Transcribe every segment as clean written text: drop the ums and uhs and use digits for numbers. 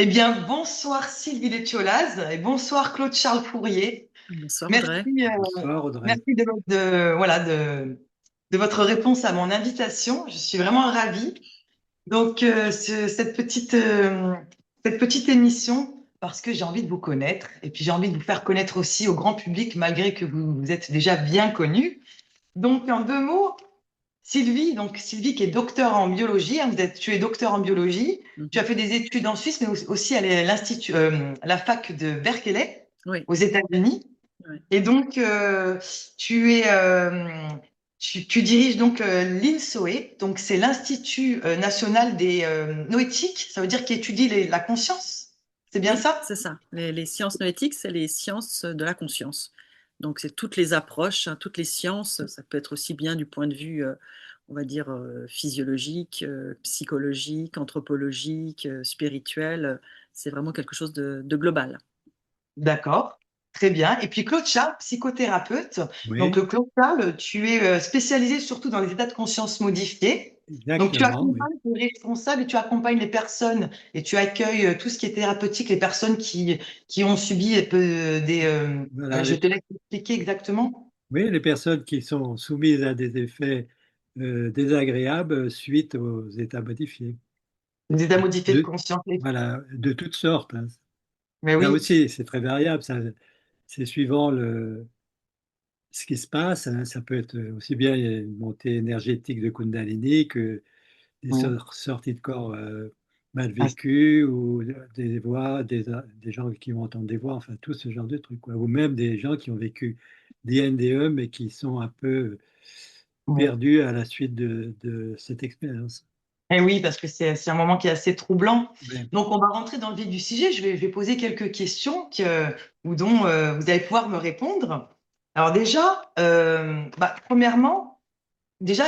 Eh bien, bonsoir Sylvie Létiolaz et bonsoir Claude-Charles Fourier. Bonsoir Merci, Audrey. Bonsoir Audrey. merci de votre réponse à mon invitation. Je suis vraiment ravie. Donc, cette petite émission, parce que j'ai envie de vous connaître et puis j'ai envie de vous faire connaître aussi au grand public, malgré que vous êtes déjà bien connu. Donc, en deux mots, Sylvie qui est docteur en biologie, hein, tu es docteur en biologie, tu as Mhm. fait des études en Suisse, mais aussi à la fac de Berkeley Oui, aux États-Unis. oui. Et donc, tu es, tu diriges donc l'INSOE, donc c'est l'Institut national des noétiques, ça veut dire qu'il étudie la conscience. C'est bien Oui, ça? c'est ça. Les sciences noétiques, c'est les sciences de la conscience. Donc, c'est toutes les approches, hein, toutes les sciences. Ça peut être aussi bien du point de vue, on va dire, physiologique, psychologique, anthropologique, spirituel. C'est vraiment quelque chose de global. D'accord, très bien. Et puis Claude Charles, psychothérapeute. Donc Oui, Claude Charles, tu es spécialisé surtout dans les états de conscience modifiés. Donc tu exactement, oui. accompagnes, tu es responsable et tu accompagnes les personnes et tu accueilles tout ce qui est thérapeutique, les personnes qui ont subi Voilà, je te laisse expliquer exactement. oui, les personnes qui sont soumises à des effets désagréables suite aux états modifiés. Les états modifiés de De, conscience. voilà, de toutes sortes, hein. Mais Là oui, aussi, c'est très variable. Ça, c'est suivant ce qui se passe, hein. Ça peut être aussi bien une montée énergétique de Kundalini que des oui. sorties de corps mal Ah, vécues ou des voix, des gens qui vont entendre des voix, enfin tout ce genre de trucs, quoi. Ou même des gens qui ont vécu des NDE mais qui sont un peu oui. perdus à la suite de cette expérience. Eh oui, parce que c'est un moment qui est assez troublant. Ouais. Donc, on va rentrer dans le vif du sujet. Je vais poser quelques questions ou dont vous allez pouvoir me répondre. Alors déjà, premièrement, déjà,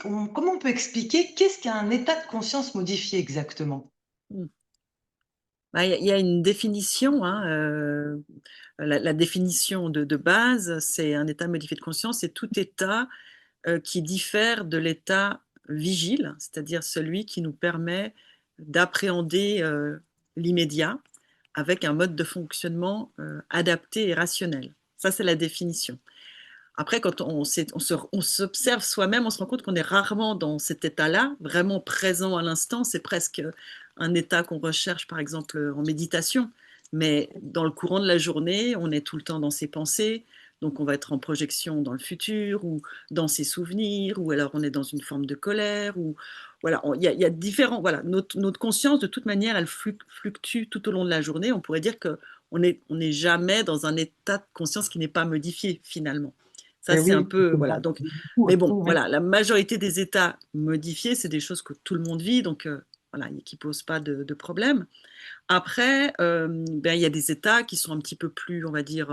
comment on peut expliquer qu'est-ce qu'un état de conscience modifié exactement? Mm. Bah, il y a une définition, hein, la définition de base, c'est un état modifié de conscience, c'est tout état qui diffère de l'état vigile, c'est-à-dire celui qui nous permet d'appréhender l'immédiat avec un mode de fonctionnement adapté et rationnel. Ça, c'est la définition. Après, quand on s'observe soi-même, on se rend compte qu'on est rarement dans cet état-là, vraiment présent à l'instant. C'est presque un état qu'on recherche, par exemple, en méditation. Mais dans le courant de la journée, on est tout le temps dans ses pensées. Donc, on va être en projection dans le futur ou dans ses souvenirs, ou alors on est dans une forme de colère. Ou voilà, il y a différents. Voilà, notre conscience, de toute manière, elle fluctue tout au long de la journée. On pourrait dire que on n'est jamais dans un état de conscience qui n'est pas modifié finalement. Ça, Eh c'est un oui, peu, voilà. Donc, mais bon, oui. voilà, la majorité des états modifiés, c'est des choses que tout le monde vit, donc voilà, qui posent pas de problème. Après, ben, il y a des états qui sont un petit peu plus, on va dire,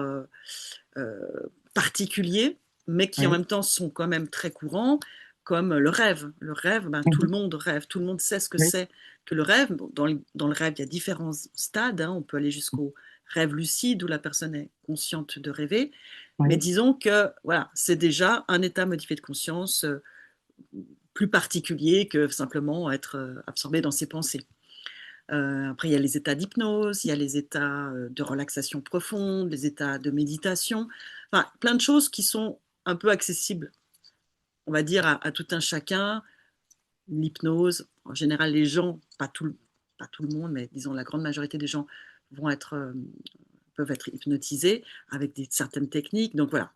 euh, particuliers, mais qui en Oui, même temps sont quand même très courants, comme le rêve. Le rêve, ben, tout le monde rêve, tout le monde sait ce que oui, c'est que le rêve. Bon, dans le rêve, il y a différents stades, hein. On peut aller jusqu'au rêve lucide où la personne est consciente de rêver. Mais oui, disons que voilà, c'est déjà un état modifié de conscience plus particulier que simplement être absorbé dans ses pensées. Après, il y a les états d'hypnose, il y a les états de relaxation profonde, les états de méditation, enfin, plein de choses qui sont un peu accessibles, on va dire, à tout un chacun. L'hypnose, en général, les gens, pas tout le monde, mais disons la grande majorité des gens vont être, peuvent être hypnotisés avec certaines techniques. Donc voilà.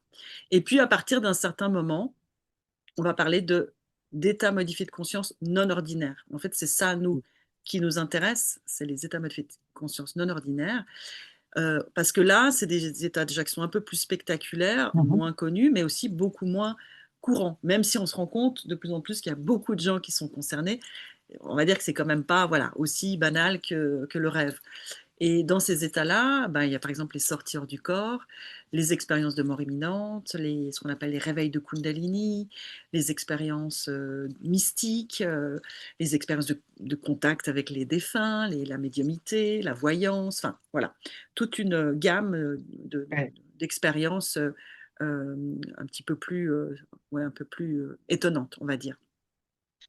Et puis, à partir d'un certain moment, on va parler d'états modifiés de conscience non ordinaires. En fait, c'est ça, nous, qui nous intéresse, c'est les états modifiés de conscience non ordinaires, parce que là, c'est des états déjà qui sont un peu plus spectaculaires, mhm. moins connus, mais aussi beaucoup moins courants, même si on se rend compte de plus en plus qu'il y a beaucoup de gens qui sont concernés. On va dire que c'est quand même pas voilà, aussi banal que le rêve. Et dans ces états-là, ben, il y a par exemple les sorties hors du corps, les expériences de mort imminente, ce qu'on appelle les réveils de Kundalini, les expériences mystiques, les expériences de contact avec les défunts, la médiumnité, la voyance, enfin voilà, toute une gamme Ouais. d'expériences un petit peu plus, ouais, un peu plus étonnantes, on va dire.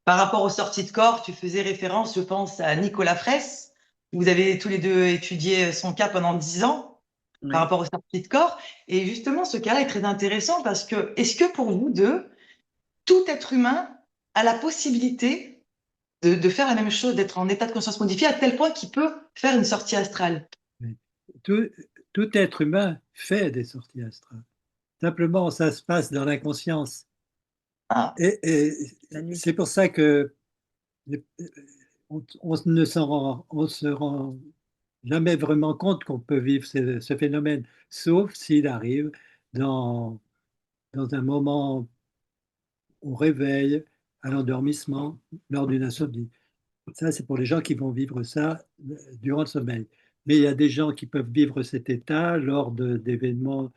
Par rapport aux sorties de corps, tu faisais référence, je pense, à Nicolas Fraisse. Vous avez tous les deux étudié son cas pendant 10 ans par Ouais. rapport aux sorties de corps. Et justement, ce cas-là est très intéressant parce que, est-ce que pour vous deux, tout être humain a la possibilité de faire la même chose, d'être en état de conscience modifié à tel point qu'il peut faire une sortie astrale? Mais tout, tout être humain fait des sorties astrales. Simplement, ça se passe dans l'inconscience. Ah, Et La nuit. c'est pour ça que on ne on se rend jamais vraiment compte qu'on peut vivre ce phénomène, sauf s'il arrive dans, dans un moment au réveil, à l'endormissement, lors d'une insomnie. Ça, c'est pour les gens qui vont vivre ça durant le sommeil. Mais il y a des gens qui peuvent vivre cet état lors d'événements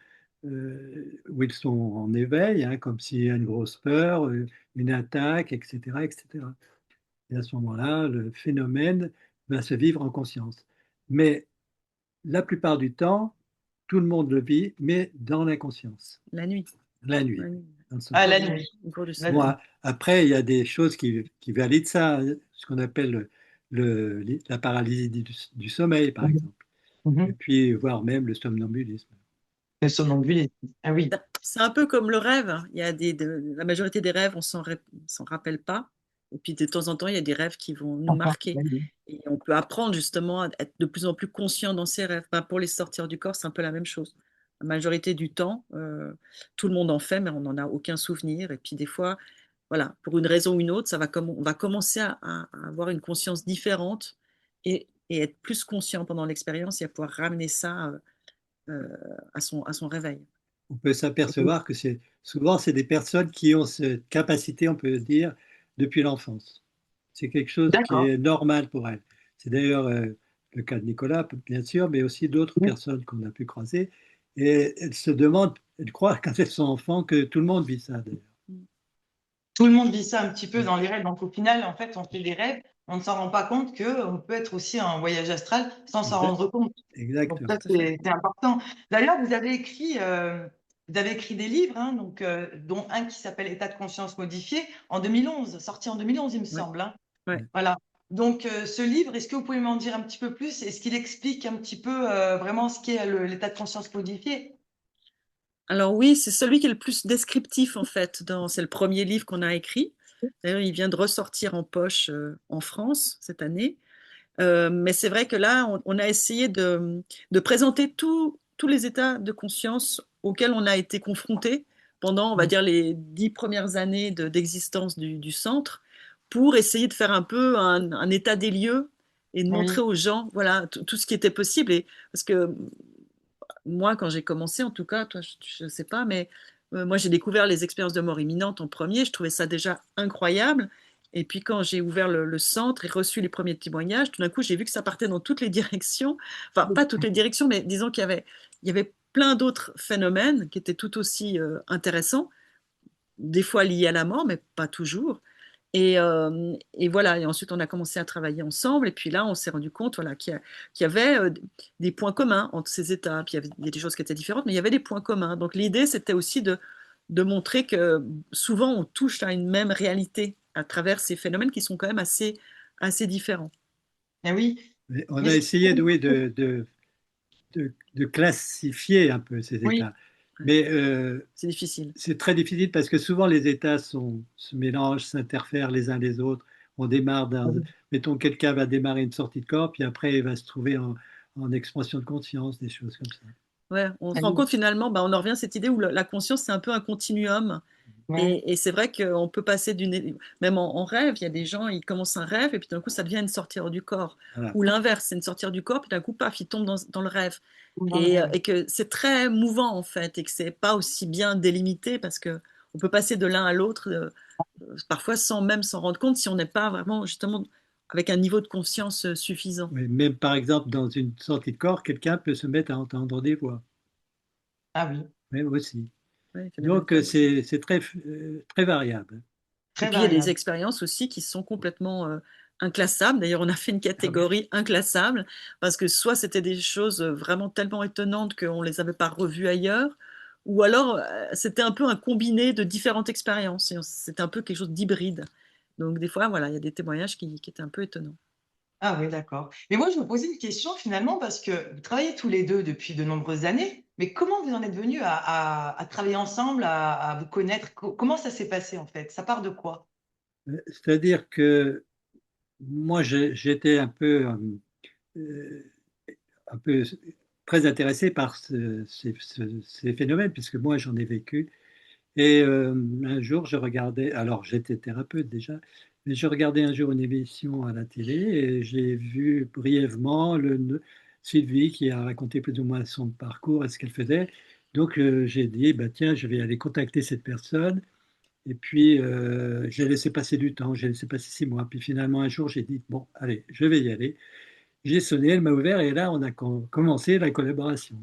où ils sont en éveil, hein, comme s'il y a une grosse peur, une attaque, etc., etc. Et à ce moment-là, le phénomène va se vivre en conscience. Mais la plupart du temps, tout le monde le vit, mais dans l'inconscience, La nuit. la nuit, La nuit. dans le ah, Au sommeil. la cours nuit. au cours du La sommeil. nuit. Bon, après, il y a des choses qui valident ça, hein, ce qu'on appelle la paralysie du sommeil, par Mhm. exemple, et Mhm. puis voire même le somnambulisme. Le somnambulisme. Ah oui, C'est un peu comme le rêve, hein. Il y a la majorité des rêves, on s'en rappelle pas. Et puis de temps en temps, il y a des rêves qui vont nous enfin, marquer. la nuit. Et on peut apprendre justement à être de plus en plus conscient dans ses rêves. Ben, pour les sortir du corps, c'est un peu la même chose. La majorité du temps, tout le monde en fait, mais on n'en a aucun souvenir. Et puis des fois, voilà, pour une raison ou une autre, on va commencer à avoir une conscience différente et être plus conscient pendant l'expérience et à pouvoir ramener ça à son réveil. On peut s'apercevoir que souvent, c'est des personnes qui ont cette capacité, on peut dire, depuis l'enfance. C'est quelque chose qui D'accord. est normal pour elles. C'est d'ailleurs le cas de Nicolas, bien sûr, mais aussi d'autres Oui. personnes qu'on a pu croiser. Et elles se demandent, elles croient quand elles sont enfants que tout le monde vit ça, d'ailleurs. Tout le monde vit ça un petit peu dans les rêves. Donc au final, en fait, on fait des rêves, on ne s'en rend pas compte qu'on peut être aussi en voyage astral sans s'en Exact- rendre compte. Donc ça, Exactement. Tout à fait. c'est important. D'ailleurs, vous avez écrit des livres, hein, donc, dont un qui s'appelle État de conscience modifié en 2011, sorti en 2011, il me Ouais, semble, hein. ouais. Voilà. Donc ce livre, est-ce que vous pouvez m'en dire un petit peu plus? Est-ce qu'il explique un petit peu vraiment ce qu'est l'état de conscience modifié? Alors oui, c'est celui qui est le plus descriptif en fait. C'est le premier livre qu'on a écrit. D'ailleurs, il vient de ressortir en poche en France cette année. Mais c'est vrai que là, on a essayé de présenter tous les états de conscience auxquels on a été confrontés pendant, on va dire, les 10 premières années d'existence du centre, pour essayer de faire un peu un état des lieux et de montrer Oui, aux gens, voilà, tout ce qui était possible. Et parce que moi, quand j'ai commencé, en tout cas, toi, je ne sais pas, mais moi, j'ai découvert les expériences de mort imminente en premier. Je trouvais ça déjà incroyable. Et puis, quand j'ai ouvert le centre et reçu les premiers témoignages, tout d'un coup, j'ai vu que ça partait dans toutes les directions. Enfin, pas toutes les directions, mais disons il y avait plein d'autres phénomènes qui étaient tout aussi intéressants, des fois liés à la mort, mais pas toujours. Et voilà, et ensuite on a commencé à travailler ensemble, et puis là on s'est rendu compte voilà, qu'il y avait des points communs entre ces états, puis il y a des choses qui étaient différentes, mais il y avait des points communs. Donc l'idée c'était aussi de montrer que souvent on touche à une même réalité à travers ces phénomènes qui sont quand même assez différents. ah oui. Mais on Mais a c'est- essayé oui, de classifier un peu ces oui, états. Ouais, Mais c'est difficile. c'est très difficile parce que souvent les états se mélangent, s'interfèrent les uns les autres. On démarre mettons, quelqu'un va démarrer une sortie de corps, puis après il va se trouver en expansion de conscience, des choses comme ça. Ouais, on ah se rend oui, compte finalement, bah, on en revient à cette idée où la conscience c'est un peu un continuum. ouais, Et c'est vrai qu'on peut passer même en rêve, il y a des gens, ils commencent un rêve et puis d'un coup, ça devient une sortie hors du corps. Voilà. Ou l'inverse, c'est une sortie du corps, puis d'un coup, paf, ils tombent dans le rêve. dans le rêve. Et que c'est très mouvant, en fait, et que c'est pas aussi bien délimité parce que on peut passer de l'un à l'autre, parfois sans même s'en rendre compte si on n'est pas vraiment, justement, avec un niveau de conscience suffisant. Mais même par exemple, dans une sortie de corps, quelqu'un peut se mettre à entendre des voix, Ah oui, même aussi. Ouais, il fait des Donc manifestations. c'est très, très variable. Et très puis il y a des variable. expériences aussi qui sont complètement inclassables. D'ailleurs, on a fait une catégorie inclassable parce que soit c'était des choses vraiment tellement étonnantes qu'on ne les avait pas revues ailleurs, ou alors c'était un peu un combiné de différentes expériences. C'était un peu quelque chose d'hybride. Donc des fois, voilà, il y a des témoignages qui étaient un peu étonnants. Ah oui, d'accord. Mais moi, je me posais une question finalement parce que vous travaillez tous les deux depuis de nombreuses années, mais comment vous en êtes venus à travailler ensemble, à vous connaître? Comment ça s'est passé en fait? Ça part de quoi? C'est-à-dire que moi, j'étais euh, un peu très intéressé par ces phénomènes, puisque moi, j'en ai vécu. Et un jour, je regardais, alors j'étais thérapeute déjà, mais je regardais un jour une émission à la télé et j'ai vu brièvement Sylvie qui a raconté plus ou moins son parcours et ce qu'elle faisait. Donc j'ai dit, bah, tiens, je vais aller contacter cette personne. Et puis j'ai laissé passer du temps, j'ai laissé passer 6 mois. Puis finalement, un jour, j'ai dit, bon, allez, je vais y aller. J'ai sonné, elle m'a ouvert et là, on a commencé la collaboration.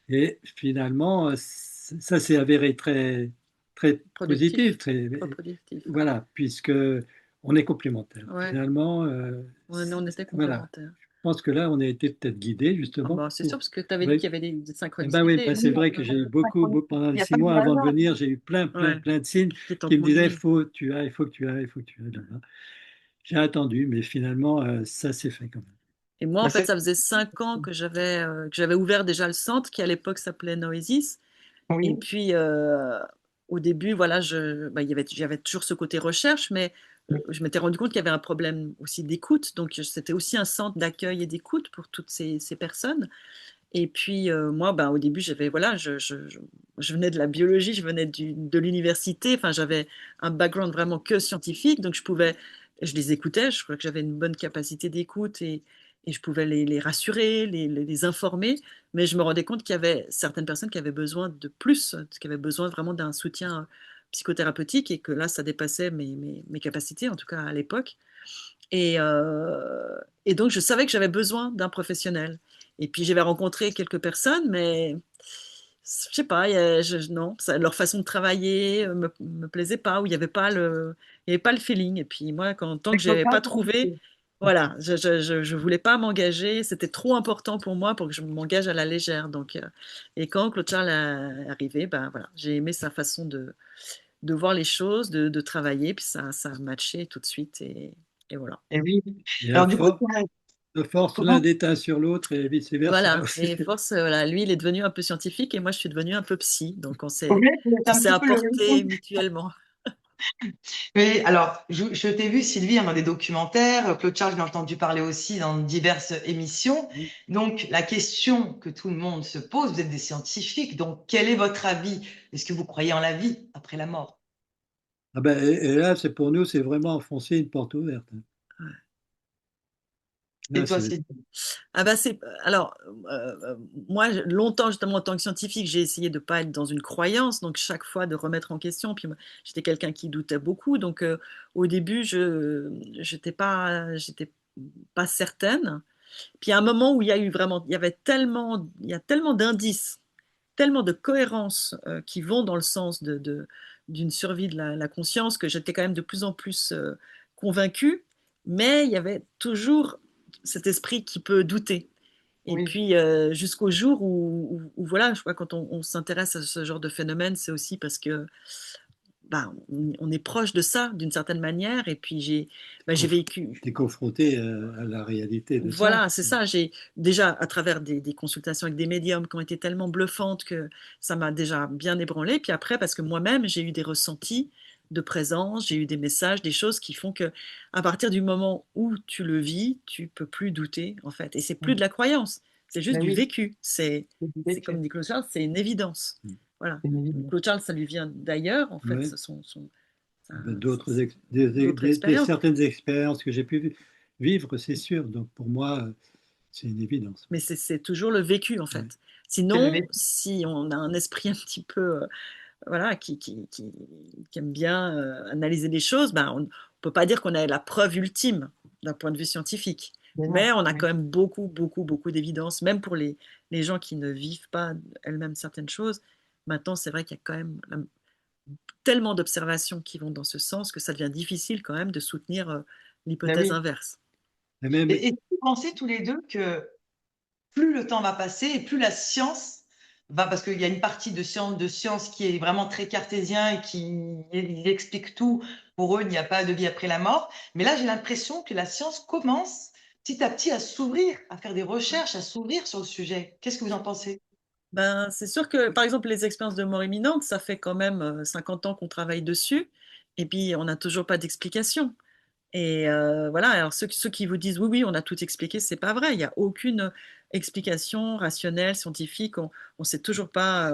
Et finalement, ça s'est avéré très, très positif, Productif, très, trop productif. voilà, puisque on est complémentaires. Ouais, Finalement, on était voilà, complémentaires. je pense que là, on a été peut-être guidés Ah justement bah, c'est sûr, pour. parce que tu avais dit Oui, qu'il y avait des eh ben oui, synchronicités. ben c'est vrai que j'ai eu pendant Il les n'y a six pas de mois avant de hasard. venir, j'ai eu plein, plein, Ouais, plein de signes qui t'ont qui me disaient, conduit. tu ailles, il faut que tu ailles, il faut que tu ailles là-bas. J'ai attendu, mais finalement, ça s'est fait quand même. Et moi, en Bah, fait, c'est- ça faisait 5 ans que j'avais ouvert déjà le centre, qui à l'époque s'appelait Noesis. Et Oui, puis, au début, voilà, j'avais toujours ce côté recherche, mais je m'étais rendu compte qu'il y avait un problème aussi d'écoute. Donc, c'était aussi un centre d'accueil et d'écoute pour toutes ces personnes. Et puis, moi, ben, au début, voilà, je venais de la biologie, je venais de l'université. Enfin, j'avais un background vraiment que scientifique. Donc, je les écoutais. Je crois que j'avais une bonne capacité d'écoute et je pouvais les rassurer, les informer. Mais je me rendais compte qu'il y avait certaines personnes qui avaient besoin de plus, qui avaient besoin vraiment d'un soutien psychothérapeutique et que là, ça dépassait mes capacités, en tout cas à l'époque. Et, euh, et donc, je savais que j'avais besoin d'un professionnel. Et puis, j'avais rencontré quelques personnes, mais je sais pas, non, leur façon de travailler me plaisait pas, ou il y avait pas le feeling. Et puis, moi, tant que avec le j'avais cas, pas trouvé, voilà, je voulais pas m'engager. C'était trop important pour moi pour que je m'engage à la légère. Donc, et quand Claude Charles est arrivé, ben voilà, j'ai aimé sa façon de voir les choses, de travailler, puis ça a matché tout de suite. Et voilà. et oui. Et Alors du coup, à force l'un comment d'éteint sur l'autre et vice-versa Voilà, aussi. et force, voilà, lui, il est devenu un peu scientifique et moi, je suis devenue un peu psy. Donc, oui, vous êtes on un s'est petit peu le apporté mutuellement. Oui, alors, je t'ai vu, Sylvie, dans des documentaires. Claude Charles, je l'ai entendu parler aussi dans diverses émissions. Donc, la question que tout le monde se pose, vous êtes des scientifiques, donc quel est votre avis? Est-ce que vous croyez en la vie après la mort? Ah ben, et là, c'est pour nous, c'est vraiment enfoncer une porte ouverte. Et Là, toi, c'est Sylvie? Ah bah alors, moi, longtemps, justement, en tant que scientifique, j'ai essayé de ne pas être dans une croyance, donc chaque fois de remettre en question. Puis moi, j'étais quelqu'un qui doutait beaucoup, donc au début, j'étais pas certaine. Puis à un moment où il y a tellement d'indices, tellement de cohérence qui vont dans le sens d'une survie de la conscience que j'étais quand même de plus en plus convaincue, mais il y avait toujours cet esprit qui peut douter. Et Oui, puis jusqu'au jour où, voilà, je crois que quand on s'intéresse à ce genre de phénomène, c'est aussi parce que bah, on est proche de ça d'une certaine manière. Et puis j'ai vécu, t'es confronté à la réalité de ça. voilà, c'est ça. J'ai déjà, à travers des consultations avec des médiums qui ont été tellement bluffantes que ça m'a déjà bien ébranlé. Puis après, parce que moi-même, j'ai eu des ressentis de présence, j'ai eu des messages, des choses qui font que, à partir du moment où tu le vis, tu peux plus douter, en fait. Et c'est plus de la croyance, c'est juste ben du oui, vécu. c'est du C'est comme vécu. dit Claude Charles, c'est une évidence. Voilà. C'est une évidence. Claude Charles, ça lui vient d'ailleurs, en fait, Ouais. ce sont, Ben, d'autres expériences. certaines expériences que j'ai pu vivre, c'est sûr. Donc pour moi, c'est une évidence. Mais c'est toujours le vécu, en Ouais. fait. C'est le Sinon, vécu. si on a un esprit un petit peu, voilà, qui aime bien analyser les choses, ben, on ne peut pas dire qu'on a la preuve ultime d'un point de vue scientifique. Mais Mais non, on a oui. quand même beaucoup, beaucoup, beaucoup d'évidence, même pour les gens qui ne vivent pas elles-mêmes certaines choses. Maintenant, c'est vrai qu'il y a quand même tellement d'observations qui vont dans ce sens que ça devient difficile quand même de soutenir Ben l'hypothèse oui. inverse. Et même, Et vous pensez tous les deux que plus le temps va passer et plus la science va, parce qu'il y a une partie de science qui est vraiment très cartésien et qui il explique tout. Pour eux, il n'y a pas de vie après la mort. Mais là, j'ai l'impression que la science commence petit à petit à s'ouvrir, à faire des recherches, à s'ouvrir sur le sujet. Qu'est-ce que vous en pensez? Ben, c'est sûr que, par exemple, les expériences de mort imminente, ça fait quand même 50 ans qu'on travaille dessus, et puis on n'a toujours pas d'explication. Et voilà, alors ceux qui vous disent oui, oui, on a tout expliqué, c'est pas vrai. Il n'y a aucune explication rationnelle, scientifique. On ne sait toujours pas.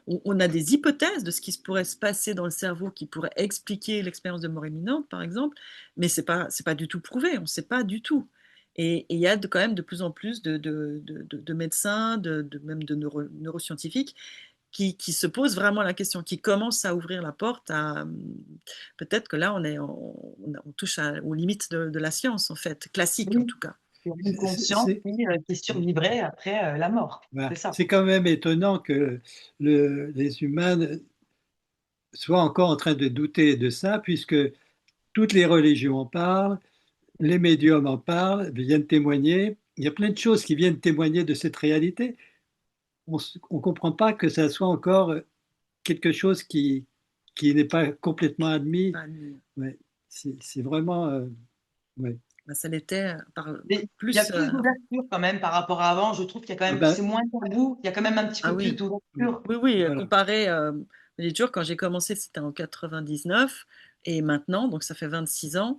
On a des hypothèses de ce qui pourrait se passer dans le cerveau qui pourrait expliquer l'expérience de mort imminente, par exemple, mais c'est pas du tout prouvé. On ne sait pas du tout. Et il y a quand même de plus en plus de médecins, même de neuroscientifiques qui se posent vraiment la question, qui commencent à ouvrir la porte à peut-être que là on touche aux limites de la science en fait, classique en Oui, tout cas. sur une conscience C'est qui survivrait après la mort. voilà. C'est ça. C'est quand même étonnant que les humains soient encore en train de douter de ça, puisque toutes les religions en parlent, les médiums en parlent, viennent témoigner. Il y a plein de choses qui viennent témoigner de cette réalité. On ne comprend pas que ça soit encore quelque chose qui n'est pas complètement admis. Ouais, c'est vraiment. Ouais. Ben, ça l'était Mais il y a plus. plus d'ouverture quand même par rapport à avant. Je trouve qu'il y a quand Ah même, ben, c'est moins tabou. Il y a quand même un petit Ah peu plus oui, d'ouverture. oui, oui, voilà. comparé, je dis toujours, quand j'ai commencé, c'était en 99, et maintenant, donc ça fait 26 ans.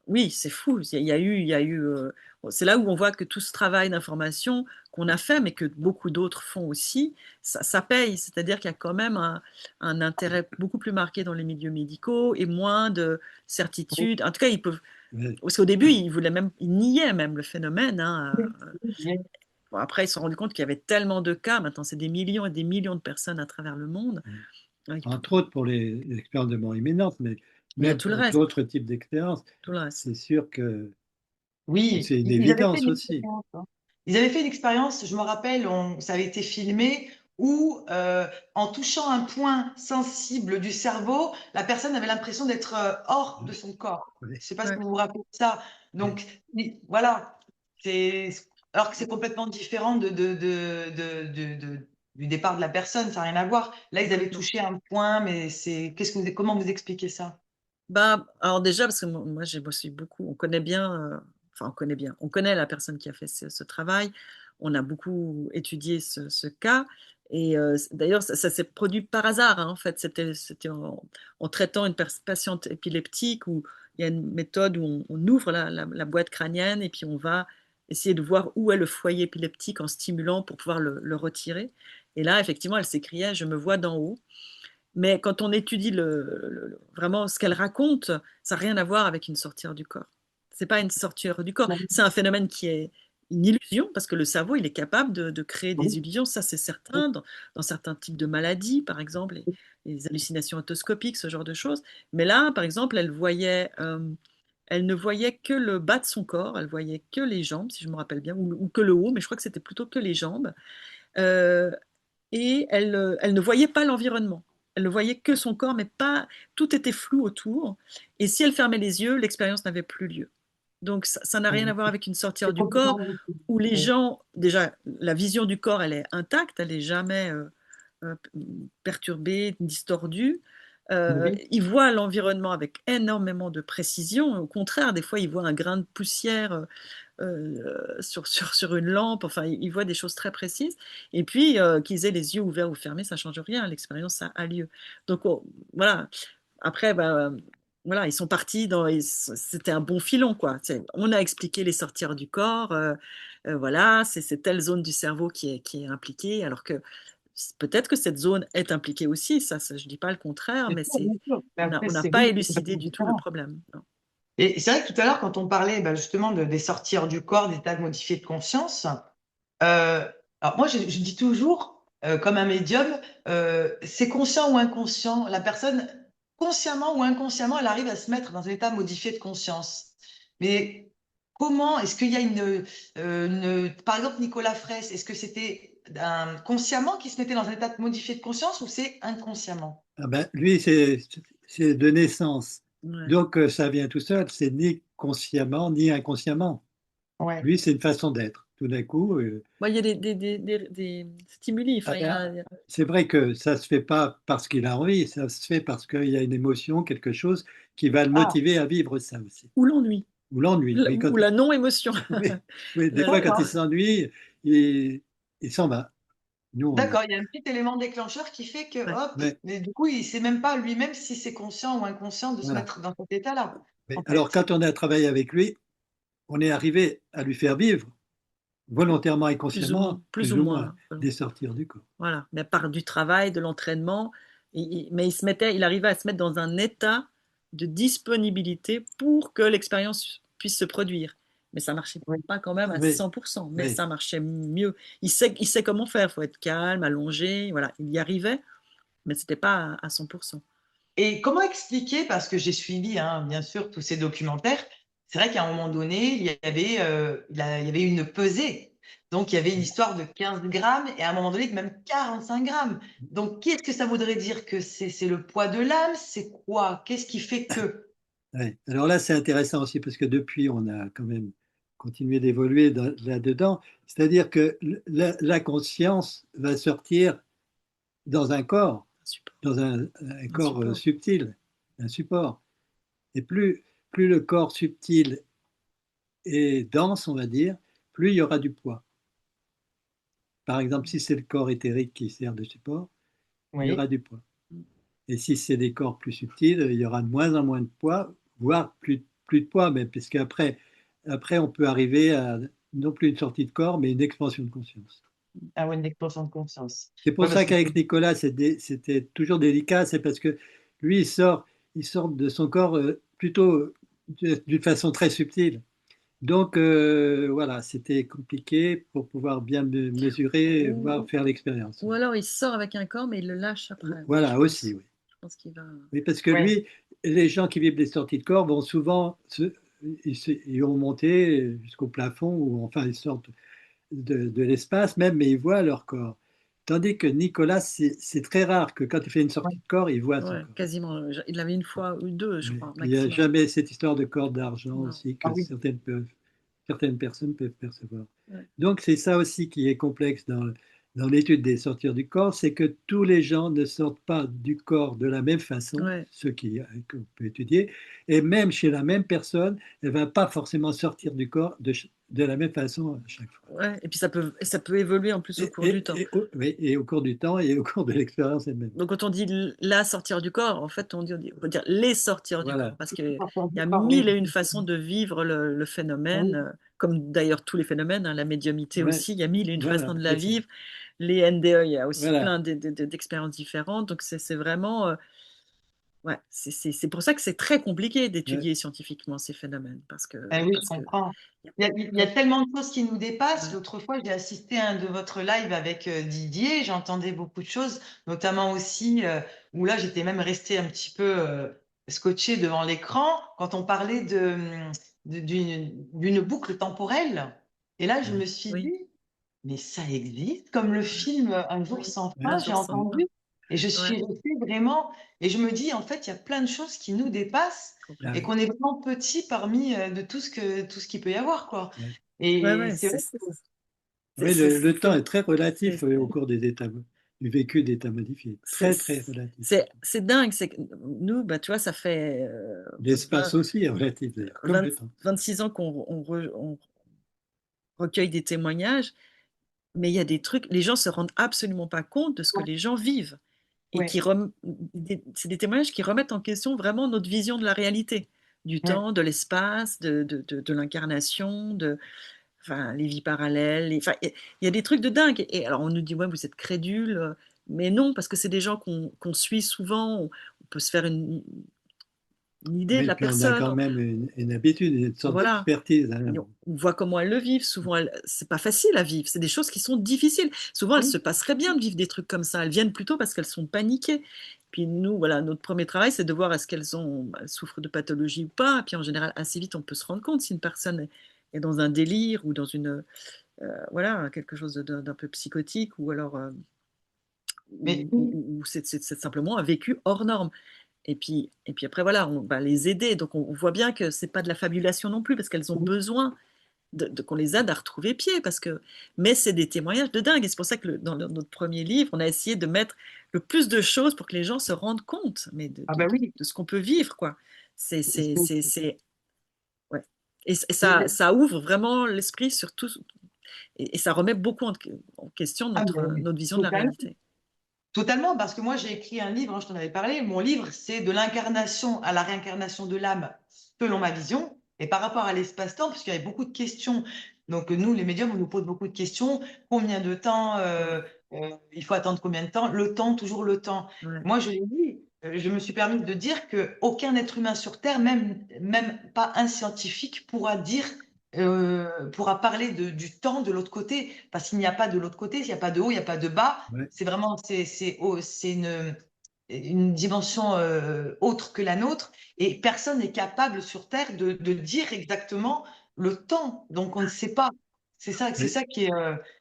Oui, c'est fou. C'est là où on voit que tout ce travail d'information qu'on a fait, mais que beaucoup d'autres font aussi, ça paye. C'est-à-dire qu'il y a quand même un intérêt beaucoup plus marqué dans les milieux médicaux et moins de certitude. En tout cas, ils peuvent. Ouais. Parce qu'au début, ils niaient même le phénomène, hein. Oui. Bon, après, ils se sont rendus compte qu'il y avait tellement de cas. Maintenant, c'est des millions et des millions de personnes à travers le monde. Entre autres pour les expériences de mort imminente, mais Mais il y a même tout le pour reste. d'autres types d'expériences, Tout le reste. c'est sûr que Oui, c'est une ils avaient fait évidence une aussi. expérience, hein. Ils avaient fait une expérience, je me rappelle, ça avait été filmé, où en touchant un point sensible du cerveau, la personne avait l'impression d'être hors de son corps. Ouais. Je ne sais pas si Ouais. vous vous rappelez de ça. Ouais. Donc, voilà. C'est, alors que c'est complètement différent du départ de la personne, ça n'a rien à voir. Là, ils avaient Complètement. touché un point, mais comment vous expliquez ça? Bah, alors déjà, parce que moi j'ai bossé beaucoup, on connaît bien, enfin on connaît bien, on connaît la personne qui a fait ce travail, on a beaucoup étudié ce cas, et d'ailleurs ça s'est produit par hasard, hein, en fait, c'était en traitant une patiente épileptique où il y a une méthode où on ouvre la boîte crânienne et puis on va essayer de voir où est le foyer épileptique en stimulant pour pouvoir le retirer. Et là, effectivement, elle s'écriait: «Je me vois d'en haut». Mais quand on étudie vraiment ce qu'elle raconte, ça n'a rien à voir avec une sortie hors du corps. C'est pas une sortie hors du corps. C'est un phénomène qui est une illusion parce que le cerveau, il est capable de créer des illusions, ça c'est certain, dans certains types de maladies, par exemple, les hallucinations autoscopiques, ce genre de choses. Mais là, par exemple, elle ne voyait que le bas de son corps, elle voyait que les jambes, si je me rappelle bien, ou que le haut, mais je crois que c'était plutôt que les jambes. Euh, et elle ne voyait pas l'environnement. Elle ne voyait que son corps, mais pas tout était flou autour. Et si elle fermait les yeux, l'expérience n'avait plus lieu. Donc ça n'a rien à voir avec une sortie hors C'est du corps complètement où les différent. gens, déjà, la vision du corps, elle est intacte, elle n'est jamais euh, perturbée, distordue. Oui. Ils voient l'environnement avec énormément de précision. Au contraire, des fois, ils voient un grain de poussière sur une lampe. Enfin, ils voient des choses très précises. Et puis, qu'ils aient les yeux ouverts ou fermés, ça ne change rien. L'expérience, ça a lieu. Donc, voilà. Après, bah, voilà, ils sont partis c'était un bon filon, quoi. On a expliqué les sorties hors du corps. Voilà, c'est telle zone du cerveau qui est impliquée, alors que peut-être que cette zone est impliquée aussi. Ça, je dis pas le contraire, Bien mais sûr, bien sûr. Mais après, on n'a c'est pas oui, c'est élucidé complètement du tout le différent. problème. Non. Et c'est vrai que tout à l'heure, quand on parlait justement des sorties hors du corps, des états modifiés de conscience, euh, alors moi je dis toujours, comme un médium, c'est conscient ou inconscient, la personne, consciemment ou inconsciemment, elle arrive à se mettre dans un état modifié de conscience. Mais comment, est-ce qu'il y a par exemple Nicolas Fraisse, est-ce que c'était consciemment qu'il se mettait dans un état modifié de conscience ou c'est inconsciemment? Ah ben, lui, c'est de naissance. Ouais. Donc, ça vient tout seul. C'est ni consciemment ni inconsciemment. Ouais. Lui, c'est une façon d'être. Tout d'un coup, Bon, il y a des stimuli. ah Enfin, ben, c'est vrai que ça se fait pas parce qu'il a envie, ça se fait parce qu'il y a une émotion, quelque chose qui va le Ah, motiver à vivre ça aussi. ou l'ennui. ou l'ennui. Oui, ou la non-émotion. oui, oui, des fois, quand il D'accord. s'ennuie, il s'en va. Nous, D'accord, il y a un petit élément déclencheur qui fait que, Ouais. hop, ouais, mais du coup, il ne sait même pas lui-même si c'est conscient ou inconscient de se voilà. mettre dans cet état-là, Mais en alors, fait. quand on a travaillé avec lui, on est arrivé à lui faire vivre, volontairement et consciemment, Plus plus ou ou moins, moins. des sortir du corps. Voilà, mais par du travail, de l'entraînement, mais il arrivait à se mettre dans un état de disponibilité pour que l'expérience puisse se produire. Mais ça marchait Oui, pas quand même à Oui, 100%, mais oui. ça marchait mieux. Il sait comment faire, il faut être calme, allongé, voilà, il y arrivait, mais c'était pas à 100%. et comment expliquer, parce que j'ai suivi, hein, bien sûr, tous ces documentaires, c'est vrai qu'à un moment donné, il y avait une pesée. Donc, il y avait une histoire de 15 grammes et à un moment donné, même 45 grammes. Donc, qu'est-ce que ça voudrait dire? Que c'est le poids de l'âme? C'est quoi? Qu'est-ce qui fait que? Ouais. Alors là, c'est intéressant aussi parce que depuis, on a quand même continué d'évoluer là-dedans. C'est-à-dire que la conscience va sortir dans un corps, dans un Un corps support. subtil, un support. Et plus le corps subtil est dense, on va dire, plus il y aura du poids. Par exemple, si c'est le corps éthérique qui sert de support, il y aura Oui. du poids. Et si c'est des corps plus subtils, il y aura de moins en moins de poids, voire plus de poids, même, puisque après, on peut arriver à non plus une sortie de corps, mais une expansion de conscience. Ah ouais, une expansion de conscience. C'est pour Ouais, parce ça que qu'avec Nicolas, c'était toujours délicat, c'est parce que lui, il sort de son corps plutôt d'une façon très subtile. Donc voilà, c'était compliqué pour pouvoir bien mesurer, voir Ou, faire l'expérience. ou alors il sort avec un corps, mais il le lâche après. Voilà aussi, oui. Je pense qu'il va. Oui, parce que ouais. lui, les gens qui vivent des sorties de corps vont souvent, ils vont monter jusqu'au plafond, ou enfin ils sortent de l'espace même, mais ils voient leur corps. Tandis que Nicolas, c'est très rare que quand il fait une sortie de corps, il voit son Ouais, corps. quasiment. Il l'avait une fois ou deux, je Oui. crois, Il n'y a maximum. jamais cette histoire de corps d'argent Non. aussi Ah que oui. certaines personnes peuvent percevoir. Ouais. Donc c'est ça aussi qui est complexe dans l'étude des sortir du corps, c'est que tous les gens ne sortent pas du corps de la même façon, Ouais. ceux qu'on peut étudier, et même chez la même personne, elle ne va pas forcément sortir du corps de la même façon à chaque fois. Ouais. Et puis ça peut évoluer en plus au cours du temps. Oui, et au cours du temps et au cours de l'expérience elle-même. Donc quand on dit la sortir du corps, en fait, on peut dire les sortir du corps, Voilà. parce qu'il Sortir y du a corps, oui. mille et une façons de vivre le phénomène, Oui, comme d'ailleurs tous les phénomènes, hein, la médiumnité Ouais. aussi, il y a mille et une façons Voilà, de la c'est ça. vivre. Les NDE, il y a aussi Voilà. plein d'expériences différentes. Donc c'est vraiment, ouais, c'est pour ça que c'est très compliqué Ouais. d'étudier scientifiquement ces phénomènes, ben oui, je parce que comprends. il Il y a y a- tellement de choses qui nous dépassent. ouais, L'autre fois, j'ai assisté à un de votre live avec Didier. J'entendais beaucoup de choses, notamment aussi où là, j'étais même restée un petit peu scotchée devant l'écran quand on parlait d'une boucle temporelle. Et là, je me suis oui, dit, mais ça existe, comme le film Un jour oui, sans un fin, Ouais. j'ai jour sans fin. entendu. Et je Ouais, suis restée vraiment, et je me dis, en fait, il y a plein de choses qui nous dépassent Ah et complètement. oui. qu'on est vraiment petit parmi de tout ce qu'il peut y avoir, quoi. Ouais. Ouais, Et ouais, c'est vrai Oui, le temps est très relatif au c'est- cours du vécu d'état modifié. c'est Très, très relatif. c'est dingue. C'est que nous, bah, tu vois, ça fait L'espace aussi est relatif, d'ailleurs, comme 20 le temps. 26 ans on recueille des témoignages, mais il y a des trucs, les gens se rendent absolument pas compte de ce que que, les gens vivent et ouais, c'est des témoignages qui remettent en question vraiment notre vision de la réalité, du ouais. temps, de l'espace, de l'incarnation, enfin, les vies parallèles. Enfin, il y a des trucs de dingue. Et alors, on nous dit, ouais, vous êtes crédule. Mais non, parce que c'est des gens qu'on suit souvent. On peut se faire une idée de Oui, la puis on a quand personne. même une habitude, une sorte Voilà. d'expertise, hein. Et on voit comment elles le vivent. Souvent, c'est pas facile à vivre. C'est des choses qui sont difficiles. Souvent, elles se Oui, passeraient bien de vivre des trucs comme ça. Elles viennent plutôt parce qu'elles sont paniquées. Puis nous, voilà, notre premier travail, c'est de voir est-ce elles souffrent de pathologie ou pas. Et puis en général, assez vite, on peut se rendre compte si une personne est dans un délire ou dans voilà, quelque chose d'un peu psychotique ou alors mais ou c'est simplement un vécu hors norme. Et puis après, voilà, on va les aider. Donc on voit bien que c'est pas de la fabulation non plus parce qu'elles ont besoin qu'on les aide à retrouver pied. Mais c'est des témoignages de dingue. Et c'est pour ça que dans notre premier livre, on a essayé de mettre le plus de choses pour que les gens se rendent compte mais ah ben oui, de ce qu'on peut vivre, quoi. c'est Ouais. Et ça ouvre vraiment l'esprit sur tout, et ça remet beaucoup en question Ah, mais notre vision de la totalement. réalité. Totalement, parce que moi j'ai écrit un livre, hein, je t'en avais parlé. Mon livre, c'est de l'incarnation à la réincarnation de l'âme, selon ma vision. Et par rapport à l'espace-temps, parce qu'il y avait beaucoup de questions. Donc nous, les médiums, on nous pose beaucoup de questions. Combien de temps il faut attendre combien de temps? Le temps, toujours le temps. Ouais. Moi, je l'ai dit, je me suis permis de dire que aucun être humain sur Terre, même pas un scientifique, pourra parler du temps de l'autre côté, parce qu'il n'y a pas de l'autre côté, il n'y a pas de haut, il n'y a pas de bas. Ouais. C'est vraiment, c'est une dimension autre que la nôtre, et personne n'est capable sur Terre de dire exactement le temps. Donc on ne sait pas. C'est Oui. ça qui est,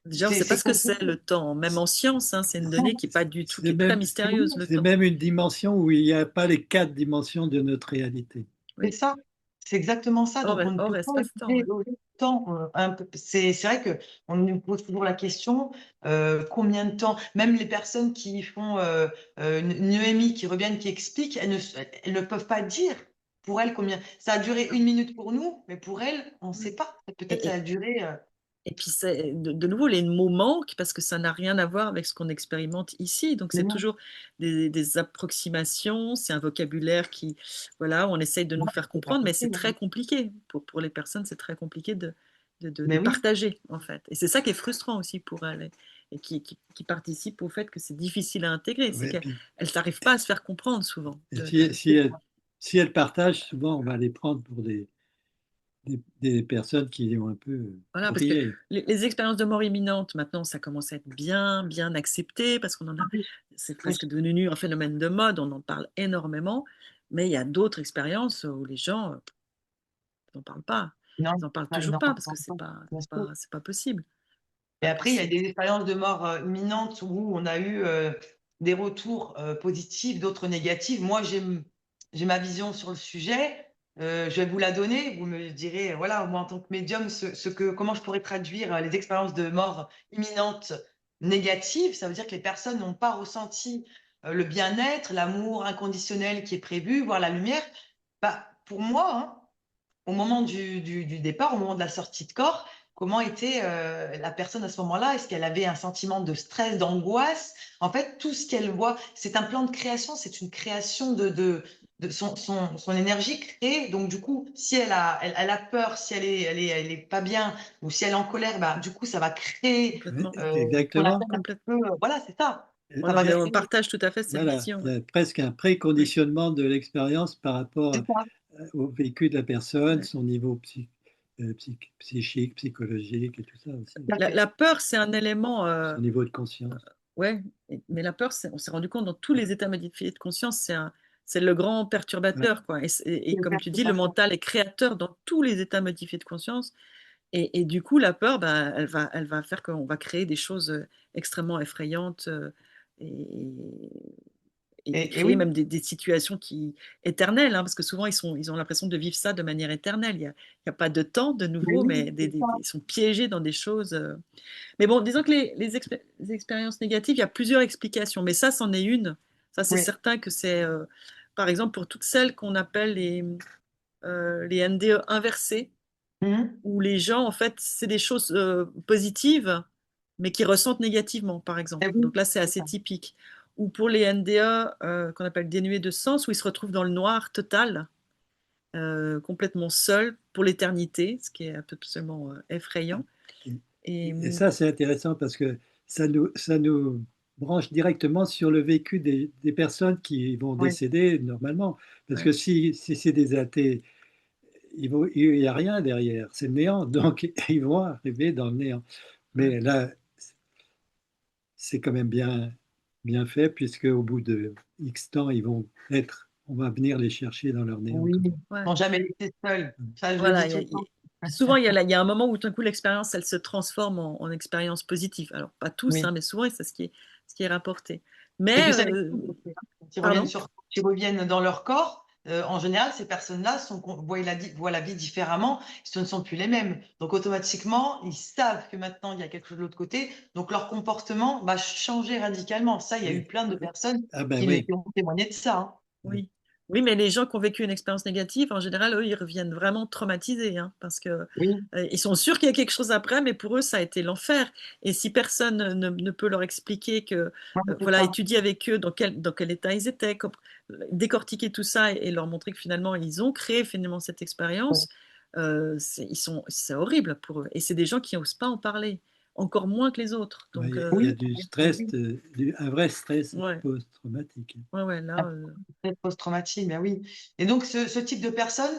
Déjà, on ne sait pas ce que c'est compliqué. le temps, même en science, hein, c'est une donnée qui est pas du tout, qui est très mystérieuse, le C'est temps. même une dimension où il n'y a pas les 4 dimensions de notre réalité. C'est Oui. ça. C'est exactement ça. Donc on ne peut Hors pas espace-temps. étudier Ouais. le temps. C'est vrai que on nous pose toujours la question combien de temps. Même les personnes qui font une EMI, qui reviennent, qui expliquent, elles ne peuvent pas dire pour elles combien. Ça a duré 1 minute pour nous, mais pour elles, on ne sait pas. Peut-être ça Et, a duré. et puis, de nouveau, les mots manquent parce que ça n'a rien à voir avec ce qu'on expérimente ici. Donc, c'est Non, toujours des approximations, c'est un vocabulaire qui, voilà, on essaye de nous non, faire c'est pas comprendre, mais c'est possible. très compliqué. Pour les personnes, c'est très compliqué de Mais oui. partager, en fait. Et c'est ça qui est frustrant aussi pour elles et qui participe au fait que c'est difficile à intégrer. C'est Ouais, qu'elles puis, n'arrivent pas à se faire comprendre souvent. et si elles partagent, souvent on va les prendre pour des personnes qui ont un peu Voilà, parce que brillé. les expériences de mort imminente, maintenant, ça commence à être bien, bien accepté, parce qu'on en a, Oui, c'est oui. presque devenu un phénomène de mode, on en parle énormément, mais il y a d'autres expériences où les gens n'en parlent pas. Non, Ils n'en parlent ah, toujours non, pas, parce que non, non, bien sûr. c'est pas possible. Et Pas après, il y a possible. des expériences de mort imminente où on a eu des retours positifs, d'autres négatifs. Moi, j'ai ma vision sur le sujet. Je vais vous la donner. Vous me direz, voilà, moi, en tant que médium, comment je pourrais traduire les expériences de mort imminente négatives. Ça veut dire que les personnes n'ont pas ressenti le bien-être, l'amour inconditionnel qui est prévu, voire la lumière. Bah, pour moi, hein, au moment du départ, au moment de la sortie de corps, comment était la personne à ce moment-là? Est-ce qu'elle avait un sentiment de stress, d'angoisse? En fait, tout ce qu'elle voit, c'est un plan de création, c'est une création de son énergie créée. Donc, du coup, si elle a peur, si elle est pas bien, ou si elle est en colère, bah, du coup, ça va créer Oui, Complètement. ce qu'on exactement. appelle un Complètement. peu, voilà, c'est ça. Et- Ça Non, va mais et on créer, partage tout à fait cette voilà, vision. il y Ouais. a presque un Oui. préconditionnement de l'expérience par rapport c'est ça. au vécu de la personne, Ouais. son niveau psychique, psychologique et tout ça aussi, Tout à fait. La peur, c'est un élément. son niveau de conscience. Ouais, mais la peur, on s'est rendu compte dans tous les états modifiés de conscience, c'est le grand Ouais. perturbateur, quoi. Et C'est le comme père tu qui dis, le passe. mental est créateur dans tous les états modifiés de conscience. Et du coup, la peur, ben, elle va faire qu'on va créer des choses extrêmement effrayantes et Et créer oui, même des situations éternelles, hein, parce que souvent, ils ont l'impression de vivre ça de manière éternelle. Il y a pas de temps de mais nouveau, oui, mais c'est ça. ils sont piégés dans des choses. Mais bon, disons que les expériences négatives, il y a plusieurs explications, mais ça, c'en est une. Ça, c'est Oui. certain que c'est, par exemple, pour toutes celles qu'on appelle les NDE inversés, Mhm. où les gens, en fait, c'est des choses positives, mais qui ressentent négativement, par exemple. Eh oui, Donc là, c'est c'est assez ça. typique. Ou pour les NDE qu'on appelle dénués de sens, où ils se retrouvent dans le noir total, complètement seuls pour l'éternité, ce qui est absolument effrayant. Et, Et, et ça, c'est intéressant parce que ça nous branche directement sur le vécu des personnes qui vont Oui, décéder normalement. Parce ouais. que si c'est des athées, il n'y a rien derrière, c'est le néant, donc ils vont arriver dans le néant. Ouais. Mais là, c'est quand même bien fait, puisque au bout de X temps, on va venir les chercher dans leur néant oui. quand Ils Ouais. n'ont jamais été seuls. Ça, je le Voilà, dis tout le temps. souvent il y a un moment où tout d'un coup l'expérience elle se transforme en expérience positive. Alors pas tous, Oui. hein, mais souvent c'est ce qui est rapporté. Et Mais puis ça les touche aussi, hein. pardon? Quand ils reviennent dans leur corps, en général, ces personnes-là voient la vie différemment. Ce ne sont plus les mêmes. Donc automatiquement, ils savent que maintenant il y a quelque chose de l'autre côté. Donc leur comportement va changer radicalement. Ça, il y a eu oui. plein de personnes Ah ben oui, qui ont témoigné de ça, hein. oui. Oui. Oui, mais les gens qui ont vécu une expérience négative, en général, eux, ils reviennent vraiment traumatisés, hein, parce que Oui, ils sont sûrs qu'il y a quelque chose après, mais pour eux, ça a été l'enfer. Et si personne ne peut leur expliquer que, ouais, c'est voilà, ça. étudier avec eux dans quel état ils étaient, décortiquer tout ça et leur montrer que finalement, ils ont créé finalement cette Ouais. expérience, c'est horrible pour eux. Et c'est des gens qui n'osent pas en parler, encore moins que les autres. Donc, Ouais, il y a Oui, du stress, oui. un vrai stress ouais, post-traumatique. ouais, ouais, là, Après, post-traumatique, ben oui. Et donc, ce type de personnes,